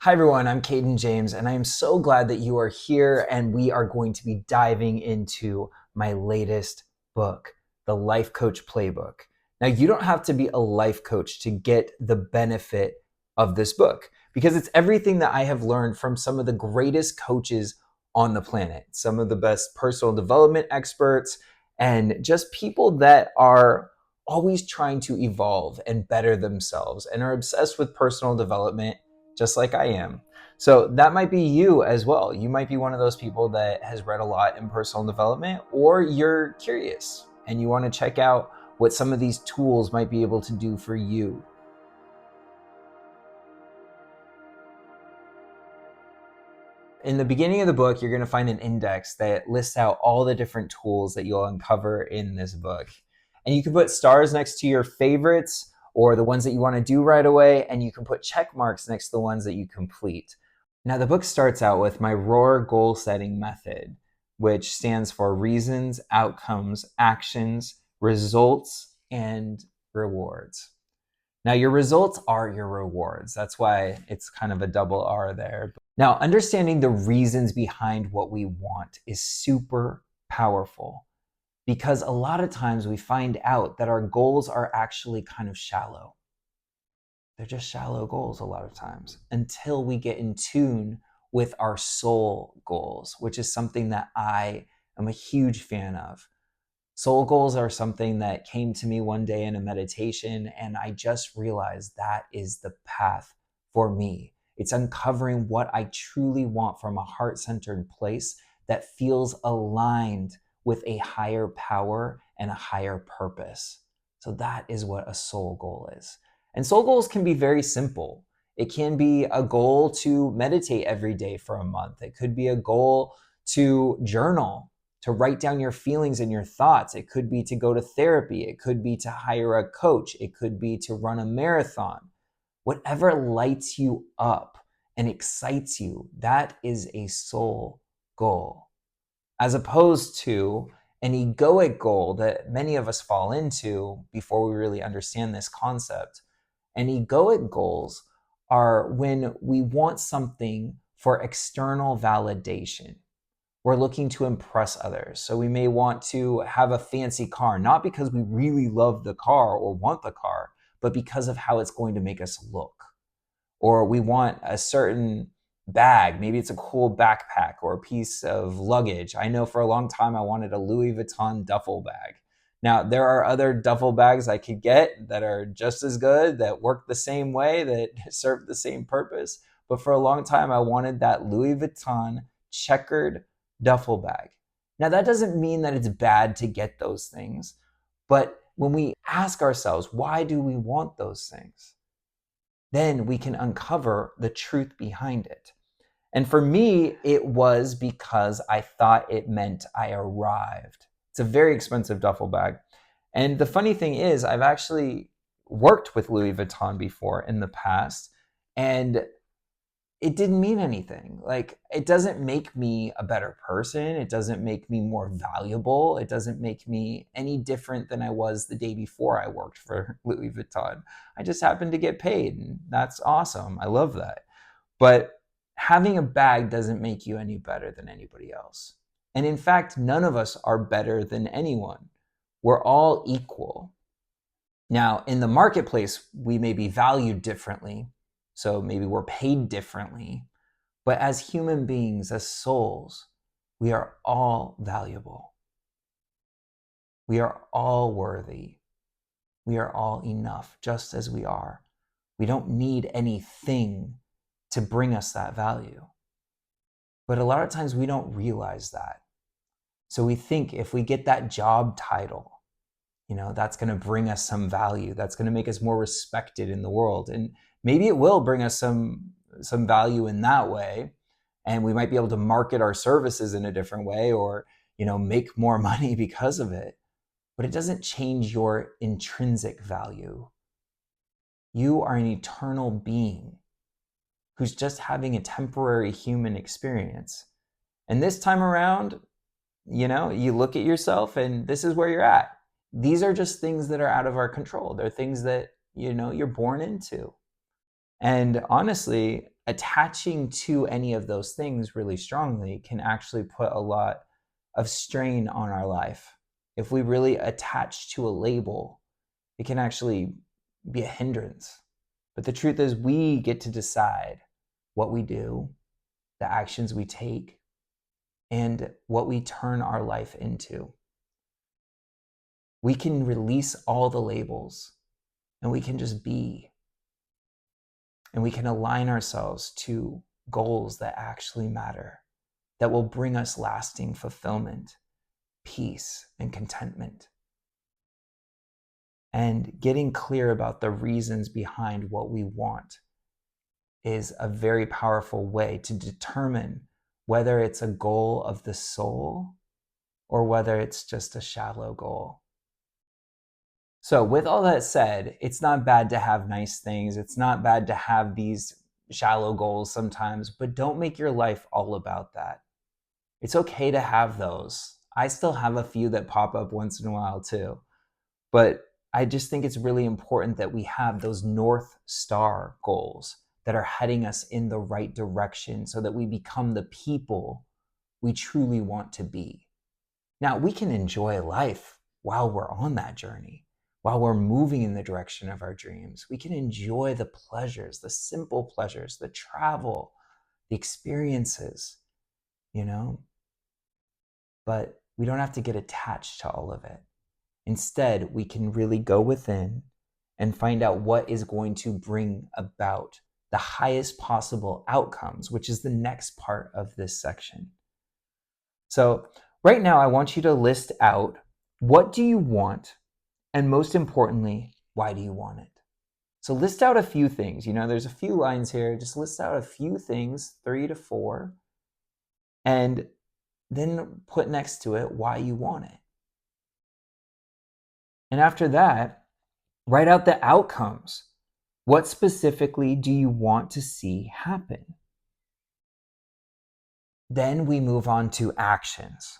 Hi everyone, I'm Kaden James, and I am so glad that you are here and we are going to be diving into my latest book, the Life Coach Playbook. Now, you don't have to be a life coach to get the benefit of this book because it's everything that I have learned from some of the greatest coaches on the planet, some of the best personal development experts, and just people that are always trying to evolve and better themselves and are obsessed with personal development just like I am. So that might be you as well. You might be one of those people that has read a lot in personal development, or you're curious and you want to check out what some of these tools might be able to do for you. In the beginning of the book, you're going to find an index that lists out all the different tools that you'll uncover in this book. And you can put stars next to your favorites or the ones that you want to do right away, and you can put check marks next to the ones that you complete. Now, the book starts out with my R.O.A.R goal setting method, which stands for reasons, outcomes, actions, results, and rewards. Now, your results are your rewards. That's why it's kind of a double R there. Now, understanding the reasons behind what we want is super powerful because a lot of times we find out that our goals are actually kind of shallow. They're just shallow goals a lot of times until we get in tune with our soul goals, which is something that I am a huge fan of. Soul goals are something that came to me one day in a meditation, and I just realized that is the path for me. It's uncovering what I truly want from a heart-centered place that feels aligned with a higher power and a higher purpose. So that is what a soul goal is. And soul goals can be very simple. It can be a goal to meditate every day for a month. It could be a goal to journal, to write down your feelings and your thoughts. It could be to go to therapy. It could be to hire a coach. It could be to run a marathon. Whatever lights you up and excites you, that is a soul goal. As opposed to an egoic goal that many of us fall into before we really understand this concept. And egoic goals are when we want something for external validation. We're looking to impress others. So we may want to have a fancy car, not because we really love the car or want the car, but because of how it's going to make us look. Or we want a certain bag. Maybe it's a cool backpack or a piece of luggage. I know for a long time I wanted a Louis Vuitton duffel bag. Now, there are other duffel bags I could get that are just as good, that work the same way, that serve the same purpose. But for a long time, I wanted that Louis Vuitton checkered duffel bag. Now, that doesn't mean that it's bad to get those things. But when we ask ourselves, why do we want those things? Then we can uncover the truth behind it. And for me, it was because I thought it meant I arrived. It's a very expensive duffel bag. And the funny thing is, I've actually worked with Louis Vuitton before in the past, and it didn't mean anything. Like, it doesn't make me a better person. It doesn't make me more valuable. It doesn't make me any different than I was the day before I worked for Louis Vuitton. I just happened to get paid, and that's awesome. I love that. But having a bag doesn't make you any better than anybody else. And in fact, none of us are better than anyone. We're all equal. Now, in the marketplace, we may be valued differently. So maybe we're paid differently. But as human beings, as souls, we are all valuable. We are all worthy. We are all enough just as we are. We don't need anything to bring us that value. But a lot of times we don't realize that. So we think if we get that job title, that's going to bring us some value. That's going to make us more respected in the world. And maybe it will bring us some value in that way. And we might be able to market our services in a different way or, make more money because of it. But it doesn't change your intrinsic value. You are an eternal being who's just having a temporary human experience. And this time around, you look at yourself and this is where you're at. These are just things that are out of our control. They're things that, you're born into. And honestly, attaching to any of those things really strongly can actually put a lot of strain on our life. If we really attach to a label, it can actually be a hindrance. But the truth is, we get to decide what we do, the actions we take, and what we turn our life into. We can release all the labels and we can just be. And we can align ourselves to goals that actually matter, that will bring us lasting fulfillment, peace, and contentment. And getting clear about the reasons behind what we want is a very powerful way to determine whether it's a goal of the soul or whether it's just a shallow goal. So with all that said, it's not bad to have nice things. It's not bad to have these shallow goals sometimes, but don't make your life all about that. It's okay to have those. I still have a few that pop up once in a while too. But I just think it's really important that we have those North Star goals that are heading us in the right direction so that we become the people we truly want to be. Now, we can enjoy life while we're on that journey, while we're moving in the direction of our dreams. We can enjoy the pleasures, the simple pleasures, the travel, the experiences, but we don't have to get attached to all of it. Instead, we can really go within and find out what is going to bring about the highest possible outcomes, which is the next part of this section. So right now, I want you to list out, what do you want? And most importantly, why do you want it? So list out a few things. There's a few lines here. Just list out a few things, 3 to 4, and then put next to it why you want it. And after that, write out the outcomes. What specifically do you want to see happen? Then we move on to actions.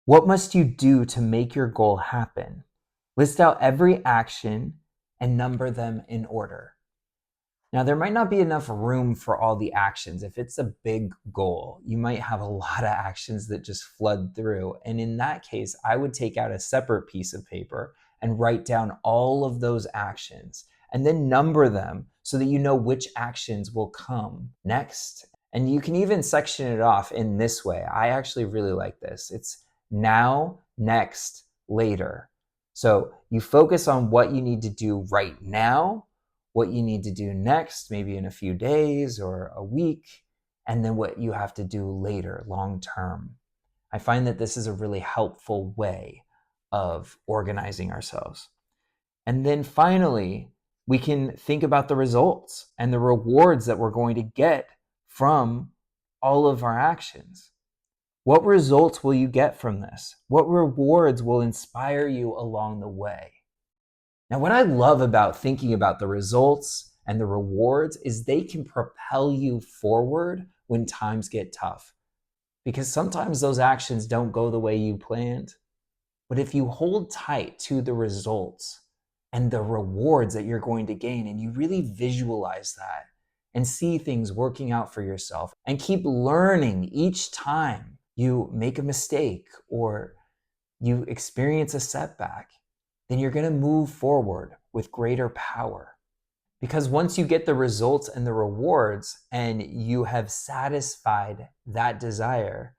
What must you do to make your goal happen? List out every action and number them in order. Now, there might not be enough room for all the actions. If it's a big goal, you might have a lot of actions that just flood through. And in that case, I would take out a separate piece of paper and write down all of those actions and then number them so that you know which actions will come next. And you can even section it off in this way. I actually really like this. It's now, next, later. So you focus on what you need to do right now, what you need to do next, maybe in a few days or a week, and then what you have to do later, long term. I find that this is a really helpful way of organizing ourselves. And then finally, we can think about the results and the rewards that we're going to get from all of our actions. What results will you get from this? What rewards will inspire you along the way? Now, what I love about thinking about the results and the rewards is they can propel you forward when times get tough. Because sometimes those actions don't go the way you planned. But if you hold tight to the results and the rewards that you're going to gain, and you really visualize that and see things working out for yourself and keep learning each time you make a mistake or you experience a setback, then you're going to move forward with greater power. Because once you get the results and the rewards and you have satisfied that desire,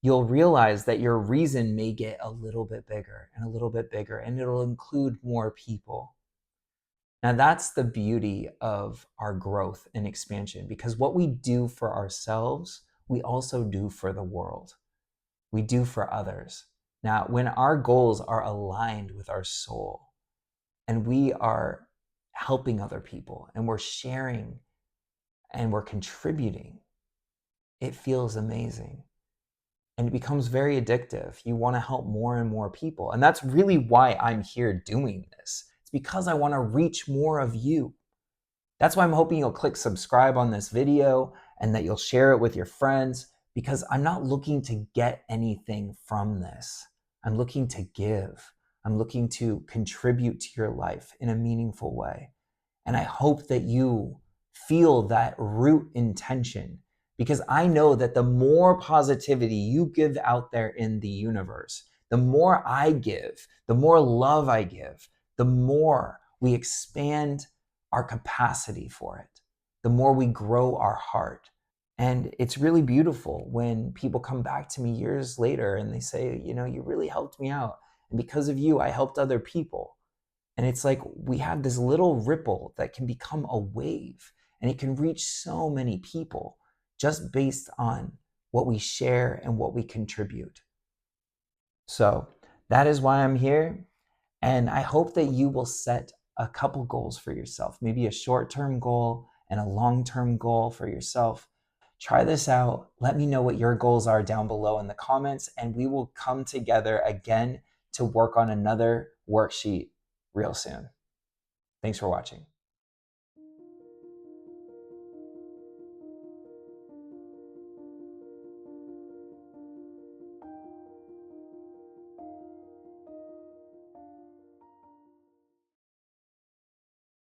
you'll realize that your reason may get a little bit bigger and a little bit bigger, and it'll include more people. Now, that's the beauty of our growth and expansion, because what we do for ourselves, we also do for the world. We do for others. Now, when our goals are aligned with our soul and we are helping other people and we're sharing and we're contributing, it feels amazing. And it becomes very addictive. You want to help more and more people. And that's really why I'm here doing this. It's because I want to reach more of you. That's why I'm hoping you'll click subscribe on this video and that you'll share it with your friends, because I'm not looking to get anything from this. I'm looking to give. I'm looking to contribute to your life in a meaningful way. And I hope that you feel that root intention, because I know that the more positivity you give out there in the universe, the more I give, the more love I give, the more we expand our capacity for it, the more we grow our heart. And it's really beautiful when people come back to me years later and they say, you really helped me out. And because of you, I helped other people. And it's like we have this little ripple that can become a wave, and it can reach so many people just based on what we share and what we contribute. So that is why I'm here. And I hope that you will set a couple goals for yourself, maybe a short-term goal and a long-term goal for yourself. Try this out. Let me know what your goals are down below in the comments, and we will come together again to work on another worksheet real soon. Thanks for watching.